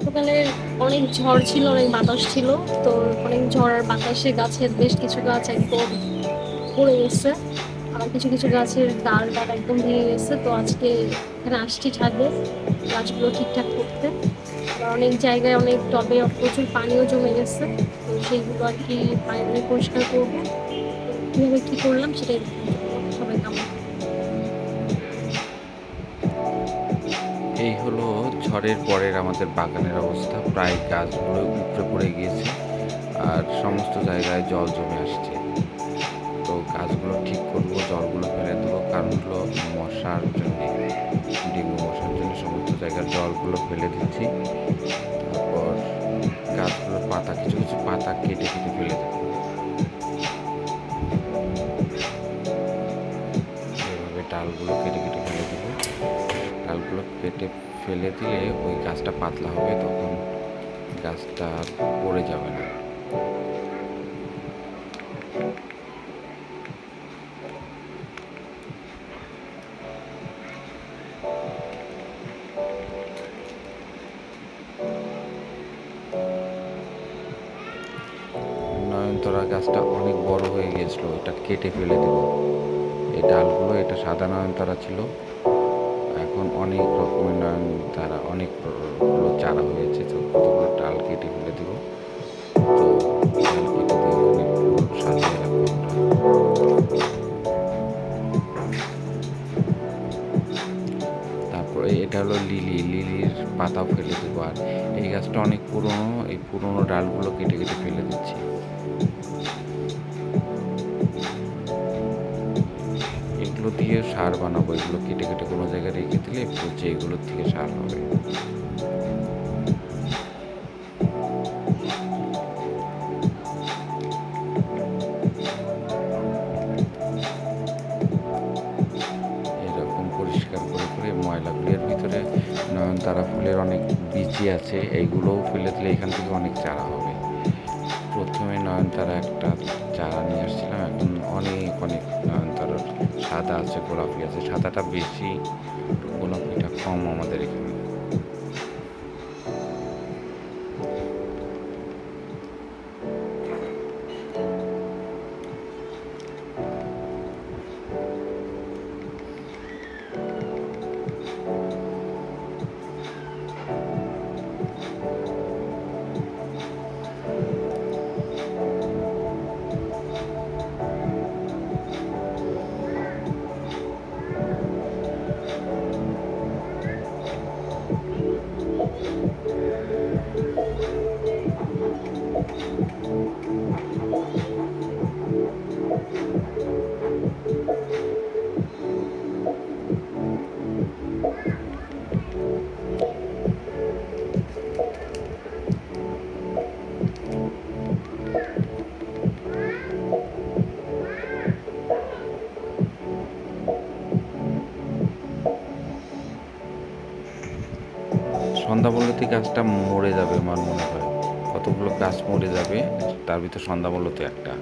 গতকালে অনেক ঝড় ছিল, অনেক বাতাস ছিল। তো অনেক ঝড় আর বাতাসে গাছের বেশ কিছু গাছ একদম পড়ে গেছে। আবার কিছু কিছু গাছের ডাল একদম ভেঙে গেছে। তো আজকে এখানে আসছি ছাদে গাছগুলো ঠিকঠাক করতে। আবার অনেক জায়গায় অনেক টবে প্রচুর পানিও জমে গেছে। তো সেইগুলো আর কি পানি টানি পরিষ্কার করবো। তো কিভাবে কি করলাম সেটাই দেখার জন্য সবাই কেমন। এই হলো ঝড়ের পরের আমাদের বাগানের অবস্থা। প্রায় গাছগুলো উপড়ে পড়ে গিয়েছে আর সমস্ত জায়গায় জল জমে আসছে। তো গাছগুলো ঠিক করব, জলগুলো ফেলে দেবো, কারণ হলো মশার জন্যে, ডেঙ্গু মশার জন্য সমস্ত জায়গার জলগুলো ফেলে দিচ্ছি। তারপর গাছগুলোর পাতা, কিছু কিছু পাতা কেটে কেটে ফেলে দেবো। এভাবে ডালগুলো কেটে কেটে ফেলে দেবো। ডালগুলো কেটে ফেলে দিলে ওই গাছটা পাতলা হবে, তখন গাছটা পড়ে যাবে না। নয়নতারা গাছটা অনেক বড় হয়ে গিয়েছিল, এটা কেটে ফেলে দেব। এই ডালগুলো, এটা সাদা নয়নতারা ছিল, এখন অনেক রকমের নয়নতারা, অনেকগুলো চারা হয়েছে, তো কতগুলো ডাল কেটে ফেলে দেব। তো ডাল কেটে দিয়ে ওখানে ফুল সাজিয়ে রাখবো আমরা। তারপরে এটা হলো লিলির পাতাও ফেলে দেবো। আর এই গাছটা অনেক পুরনো, এই পুরনো ডালগুলো কেটে কেটে ফেলে দিচ্ছি। এগুলো দিয়ে সার বানাবো, এগুলো কেটে কেটে কোনো জায়গায় রেখে দিলে পচে এগুলোর থেকে সার হবে। এরকম পরিষ্কার করে করে ময়লাগুলির ভিতরে নয়নতারা ফুলের অনেক বীজই আছে, এইগুলোও ফেলে দিলে এখান থেকে অনেক চারা হবে। প্রথমে নয়নতারা একটা চারা নিয়ে আসছিলাম, এখন অনেক অনেক নয়নতারার, সাদা আছে, গোলাপি আছে, সাদাটা বেশি, গোলাপিটা কম আমাদের এখানে। সন্ধ্যাবলতি গাছটা মরে যাবে আমার মনে হয়, কতগুলো গাছ মরে যাবে, তার ভিতর সন্ধ্যাবলতি একটা।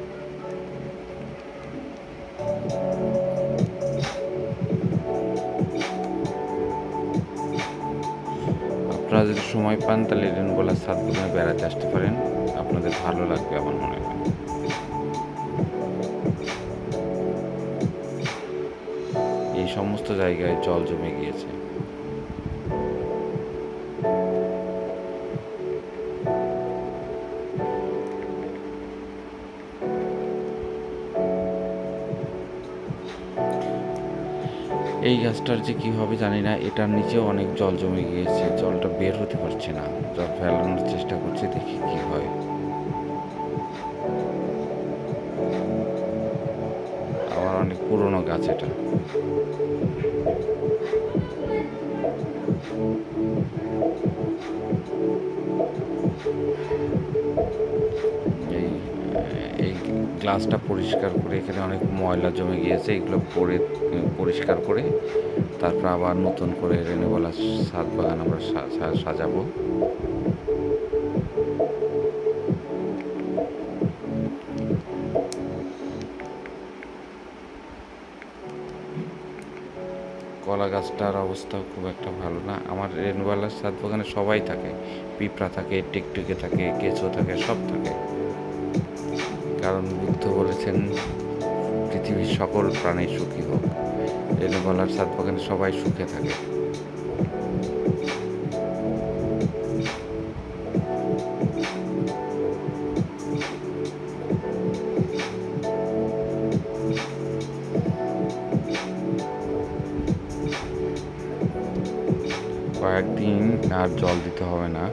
আপনারা যদি সময় পান তাহলে রেণুগোলার ছাদ বাগানে বেড়াতে আসতে পারেন, আপনাদের ভালো লাগবে আমার মনে হয়। এই সমস্ত জায়গায় জল জমে গিয়েছে। এই গাছটার যে কী হবে জানি না, এটার নিচেও অনেক জল জমে গিয়েছে, জলটা বের হতে পারছে না, জল ফেলানোর চেষ্টা করছে, দেখি কি হয়। আবার অনেক পুরনো গাছ এটা। এই এই গ্লাসটা পরিষ্কার করে, এখানে অনেক ময়লা জমে গিয়েছে, এগুলো পরিষ্কার করে তারপর আবার নতুন করে রেণুগোলার ছাদ বাগান আমরা সাজাবো। কলা গাছটার অবস্থা খুব একটা ভালো না। আমার রেণুবালার ছাদ বাগানে সবাই থাকে, পিঁপড়া থাকে, টিকটিকে থাকে, কেঁচো থাকে, সব থাকে। কারণ বুদ্ধ বলেছেন পৃথিবীর সকল প্রাণী সুখী হোক। রেণুবালার ছাদ বাগানে সবাই সুখে থাকে। কয়েকদিন আর জল দিতে হবে না।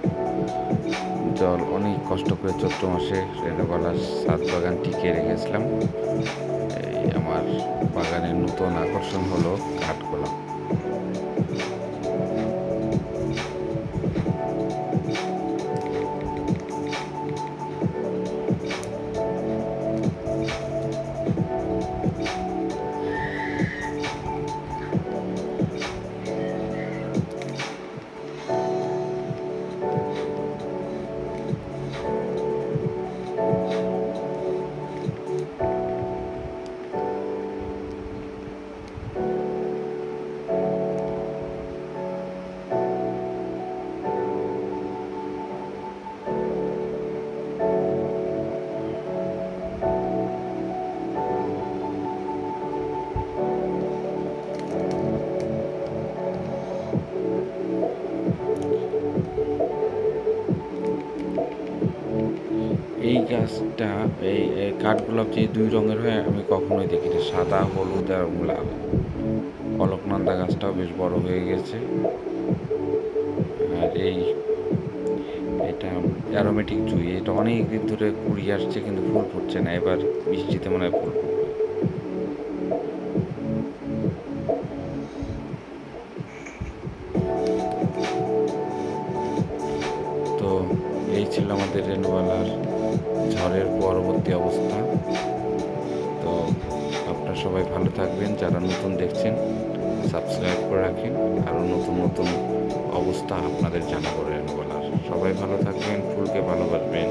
জল অনেক কষ্ট করে চৈত্র মাসে রেণুবালার ছাদ বাগান টিকিয়ে রেখেছিলাম। এই আমার বাগানের নতুন আকর্ষণ হলো কাঠগোলাপ। এই গাছটা এই কাঠগোলাপ যে দুই রঙের হয় আমি কখনোই দেখিনি, সাদা, হলুদ আর লাল। অলকনন্দা গাছটাও বেশ বড় হয়ে গেছে। আর এটা অ্যারোমেটিক জুঁই, এটা অনেক দিন ধরে কুড়ি আসছে কিন্তু ফুল ফুটছে না। এবার বৃষ্টিতে মনে হয় ফুল ফুটবে। তো এই ছিল আমাদের রেণুবালার ঝড়ের পরবর্তী অবস্থা। তো আপনারা সবাই ভালো থাকবেন, যারা নতুন দেখছেন সাবস্ক্রাইব করে রাখেন, আরও নতুন নতুন অবস্থা আপনাদের জানাবো রেণুবালার। সবাই ভালো থাকবেন, ফুলকে ভালোবাসবেন।